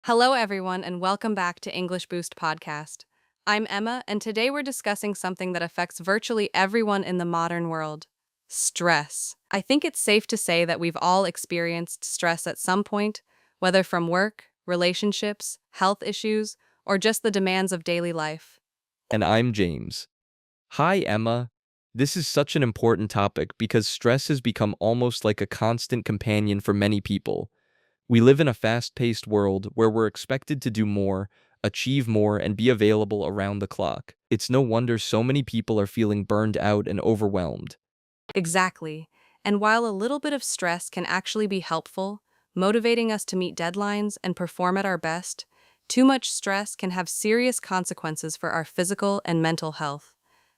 Hello, everyone, and welcome back to English Boost Podcast. I'm Emma, and today we're discussing something that affects virtually everyone in the modern world: stress. I think it's safe to say that we've all experienced stress at some point, whether from work, relationships, health issues, or just the demands of daily life. And I'm James. Hi, Emma. This is such an important topic because stress has become almost like a constant companion for many people. We live in a fast-paced world where we're expected to do more, achieve more, and be available around the clock. It's no wonder so many people are feeling burned out and overwhelmed. Exactly. And while a little bit of stress can actually be helpful, motivating us to meet deadlines and perform at our best, too much stress can have serious consequences for our physical and mental health.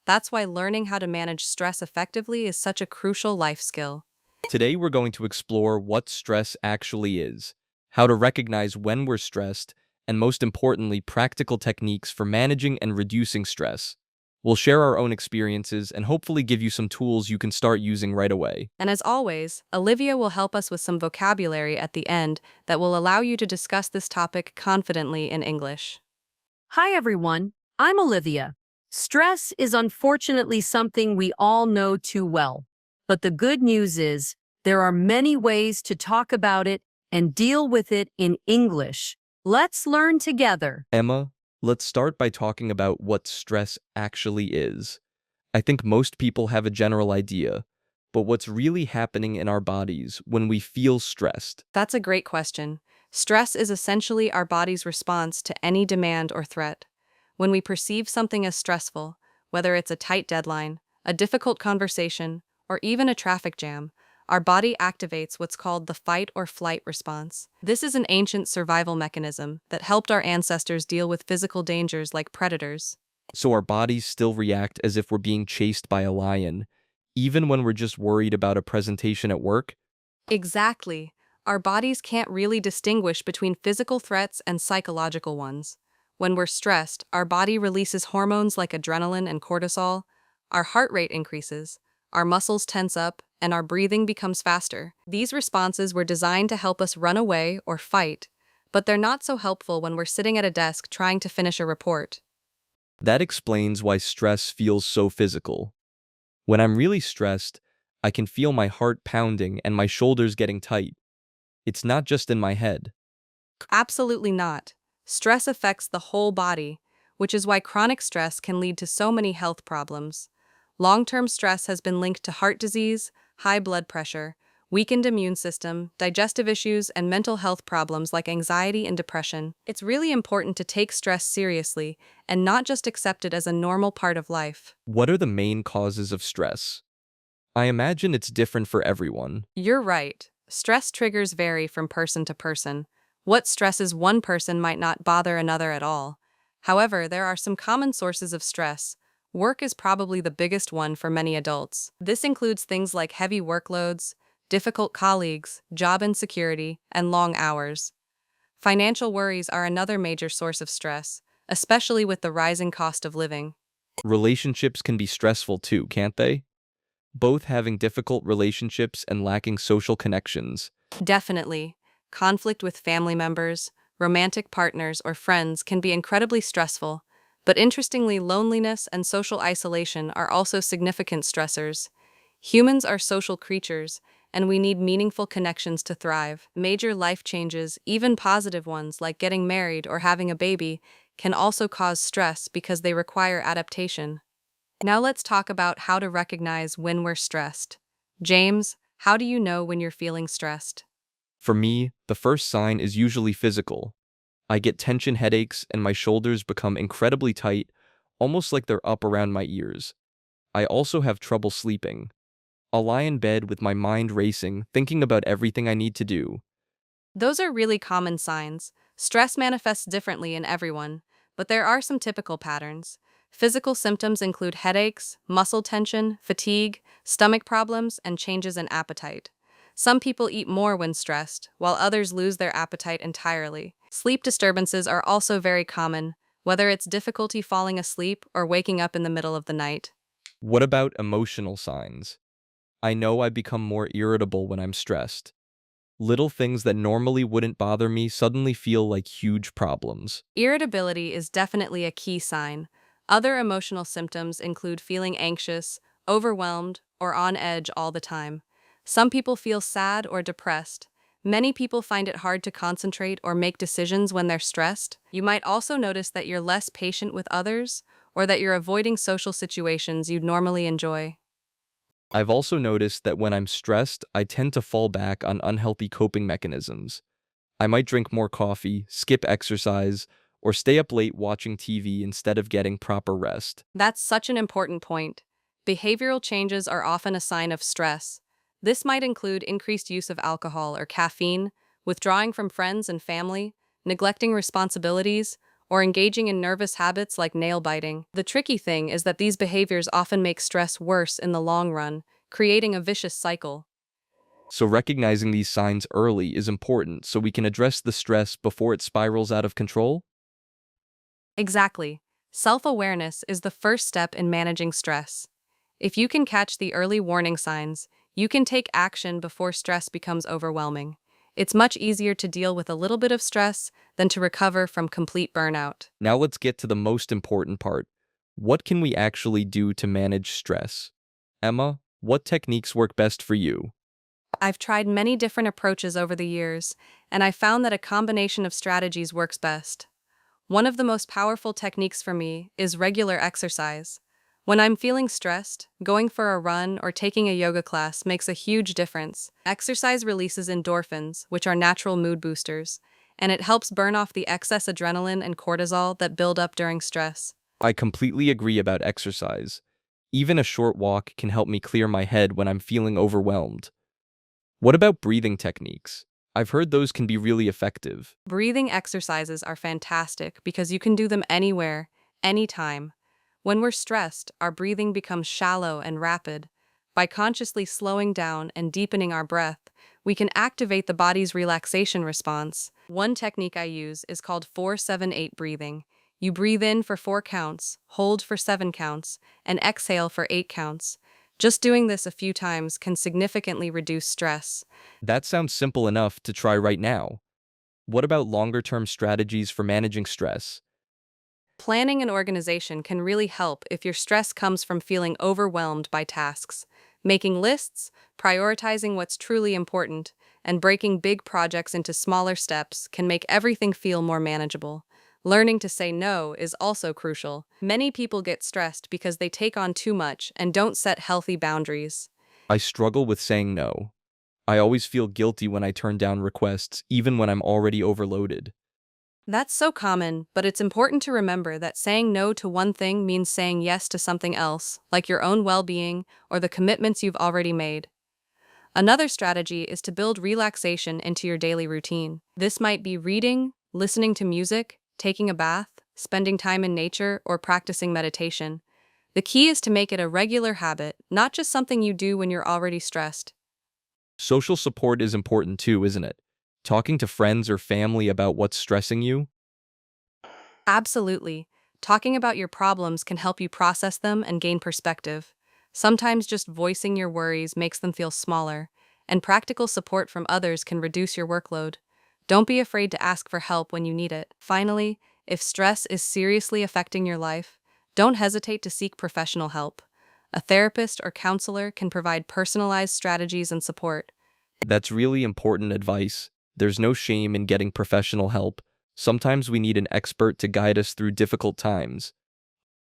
That's why learning how to manage stress effectively is such a crucial life skill. Today, we're going to explore what stress actually is, how to recognize when we're stressed, and most importantly, practical techniques for managing and reducing stress. We'll share our own experiences and hopefully give you some tools you can start using right away. And as always, Olivia will help us with some vocabulary at the end that will allow you to discuss this topic confidently in English. Hi, everyone. I'm Olivia. Stress is unfortunately something we all know too well. But the good news is there are many ways to talk about it and deal with it in English. Let's learn together. Emma, let's start by talking about what stress actually is. I think most people have a general idea, but what's really happening in our bodies when we feel stressed? That's a great question. Stress is essentially our body's response to any demand or threat. When we perceive something as stressful, whether it's a tight deadline, a difficult conversation, or even a traffic jam, our body activates what's called the fight or flight response. This is an ancient survival mechanism that helped our ancestors deal with physical dangers like predators. So our bodies still react as if we're being chased by a lion, even when we're just worried about a presentation at work? Exactly. Our bodies can't really distinguish between physical threats and psychological ones. When we're stressed, our body releases hormones like adrenaline and cortisol, our heart rate increases, our muscles tense up, and our breathing becomes faster. These responses were designed to help us run away or fight, but they're not so helpful when we're sitting at a desk trying to finish a report. That explains why stress feels so physical. When I'm really stressed, I can feel my heart pounding and my shoulders getting tight. It's not just in my head. Absolutely not. Stress affects the whole body, which is why chronic stress can lead to so many health problems. Long-term stress has been linked to heart disease, high blood pressure, weakened immune system, digestive issues, and mental health problems like anxiety and depression. It's really important to take stress seriously and not just accept it as a normal part of life. What are the main causes of stress? I imagine it's different for everyone. You're right. Stress triggers vary from person to person. What stresses one person might not bother another at all. However, there are some common sources of stress. Work is probably the biggest one for many adults. This includes things like heavy workloads, difficult colleagues, job insecurity, and long hours. Financial worries are another major source of stress, especially with the rising cost of living. Relationships can be stressful too, can't they? Both having difficult relationships and lacking social connections. Definitely. Conflict with family members, romantic partners, or friends can be incredibly stressful, but interestingly, loneliness and social isolation are also significant stressors. Humans are social creatures, and we need meaningful connections to thrive. Major life changes, even positive ones like getting married or having a baby, can also cause stress because they require adaptation. Now let's talk about how to recognize when we're stressed. James, how do you know when you're feeling stressed? For me, the first sign is usually physical. I get tension headaches and my shoulders become incredibly tight, almost like they're up around my ears. I also have trouble sleeping. I'll lie in bed with my mind racing, thinking about everything I need to do. Those are really common signs. Stress manifests differently in everyone, but there are some typical patterns. Physical symptoms include headaches, muscle tension, fatigue, stomach problems, and changes in appetite. Some people eat more when stressed, while others lose their appetite entirely. Sleep disturbances are also very common, whether it's difficulty falling asleep or waking up in the middle of the night. What about emotional signs? I know I become more irritable when I'm stressed. Little things that normally wouldn't bother me suddenly feel like huge problems. Irritability is definitely a key sign. Other emotional symptoms include feeling anxious, overwhelmed, or on edge all the time. Some people feel sad or depressed. Many people find it hard to concentrate or make decisions when they're stressed. You might also notice that you're less patient with others or that you're avoiding social situations you'd normally enjoy. I've also noticed that when I'm stressed, I tend to fall back on unhealthy coping mechanisms. I might drink more coffee, skip exercise, or stay up late watching TV instead of getting proper rest. That's such an important point. Behavioral changes are often a sign of stress. This might include increased use of alcohol or caffeine, withdrawing from friends and family, neglecting responsibilities, or engaging in nervous habits like nail biting. The tricky thing is that these behaviors often make stress worse in the long run, creating a vicious cycle. So recognizing these signs early is important so we can address the stress before it spirals out of control. Exactly. Self-awareness is the first step in managing stress. If you can catch the early warning signs, you can take action before stress becomes overwhelming. It's much easier to deal with a little bit of stress than to recover from complete burnout. Now let's get to the most important part. What can we actually do to manage stress? Emma, what techniques work best for you? I've tried many different approaches over the years, and I found that a combination of strategies works best. One of the most powerful techniques for me is regular exercise. When I'm feeling stressed, going for a run or taking a yoga class makes a huge difference. Exercise releases endorphins, which are natural mood boosters, and it helps burn off the excess adrenaline and cortisol that build up during stress. I completely agree about exercise. Even a short walk can help me clear my head when I'm feeling overwhelmed. What about breathing techniques? I've heard those can be really effective. Breathing exercises are fantastic because you can do them anywhere, anytime. When we're stressed, our breathing becomes shallow and rapid. By consciously slowing down and deepening our breath, we can activate the body's relaxation response. One technique I use is called 4-7-8 breathing. You breathe in for 4 counts, hold for 7 counts, and exhale for 8 counts. Just doing this a few times can significantly reduce stress. That sounds simple enough to try right now. What about longer-term strategies for managing stress? Planning and organization can really help if your stress comes from feeling overwhelmed by tasks. Making lists, prioritizing what's truly important, and breaking big projects into smaller steps can make everything feel more manageable. Learning to say no is also crucial. Many people get stressed because they take on too much and don't set healthy boundaries. I struggle with saying no. I always feel guilty when I turn down requests, even when I'm already overloaded. That's so common, but it's important to remember that saying no to one thing means saying yes to something else, like your own well-being or the commitments you've already made. Another strategy is to build relaxation into your daily routine. This might be reading, listening to music, taking a bath, spending time in nature, or practicing meditation. The key is to make it a regular habit, not just something you do when you're already stressed. Social support is important too, isn't it? Talking to friends or family about what's stressing you? Absolutely. Talking about your problems can help you process them and gain perspective. Sometimes just voicing your worries makes them feel smaller, and practical support from others can reduce your workload. Don't be afraid to ask for help when you need it. Finally, if stress is seriously affecting your life, don't hesitate to seek professional help. A therapist or counselor can provide personalized strategies and support. That's really important advice. There's no shame in getting professional help. Sometimes we need an expert to guide us through difficult times.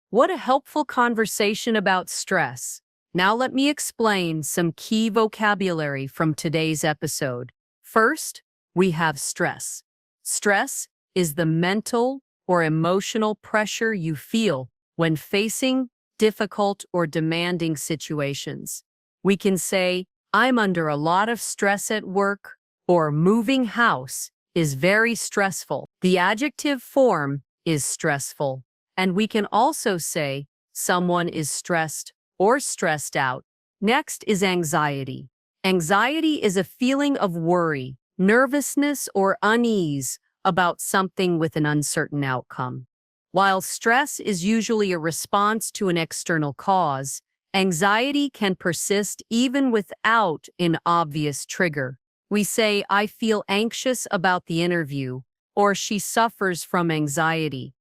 What a helpful conversation about stress. Now let me explain some key vocabulary from today's episode. First, we have stress. Stress is the mental or emotional pressure you feel when facing difficult or demanding situations. We can say, I'm under a lot of stress at work, or moving house is very stressful. The adjective form is stressful. And we can also say someone is stressed or stressed out. Next is anxiety. Anxiety is a feeling of worry, nervousness, or unease about something with an uncertain outcome. While stress is usually a response to an external cause, anxiety can persist even without an obvious trigger. We say, I feel anxious about the interview, or she suffers from anxiety.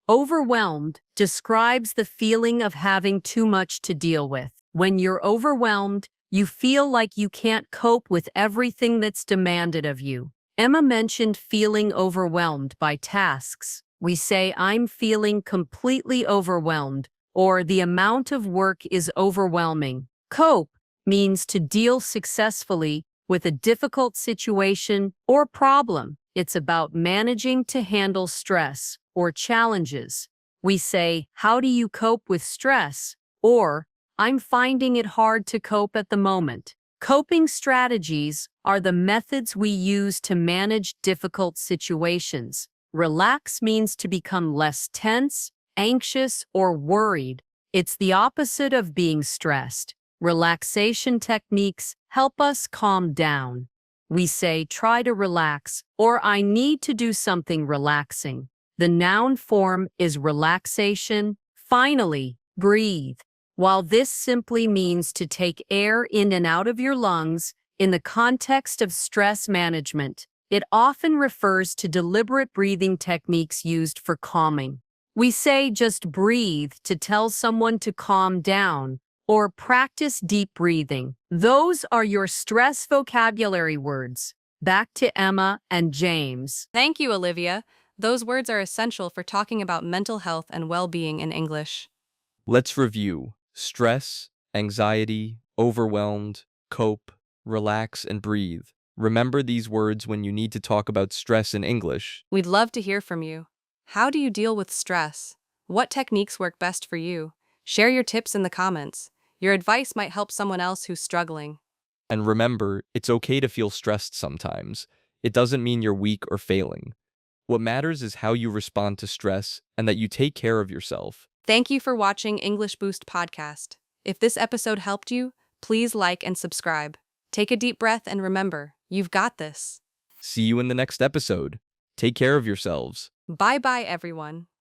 Overwhelmed describes the feeling of having too much to deal with. When you're overwhelmed, you feel like you can't cope with everything that's demanded of you. Emma mentioned feeling overwhelmed by tasks. We say, I'm feeling completely overwhelmed, or the amount of work is overwhelming. Cope means to deal successfully with a difficult situation or problem. It's about managing to handle stress or challenges. We say, how do you cope with stress? Or, I'm finding it hard to cope at the moment. Coping strategies are the methods we use to manage difficult situations. Relax means to become less tense, anxious, or worried. It's the opposite of being stressed. Relaxation techniques help us calm down. We say, try to relax, or I need to do something relaxing. The noun form is relaxation. Finally, breathe. While this simply means to take air in and out of your lungs, in the context of stress management, it often refers to deliberate breathing techniques used for calming. We say just breathe to tell someone to calm down, or practice deep breathing. Those are your stress vocabulary words. Back to Emma and James. Thank you, Olivia. Those words are essential for talking about mental health and well-being in English. Let's review: stress, anxiety, overwhelmed, cope, relax, and breathe. Remember these words when you need to talk about stress in English. We'd love to hear from you. How do you deal with stress? What techniques work best for you? Share your tips in the comments. Your advice might help someone else who's struggling. And remember, it's okay to feel stressed sometimes. It doesn't mean you're weak or failing. What matters is how you respond to stress and that you take care of yourself. Thank you for watching English Boost Podcast. If this episode helped you, please like and subscribe. Take a deep breath and remember, you've got this. See you in the next episode. Take care of yourselves. Bye-bye, everyone.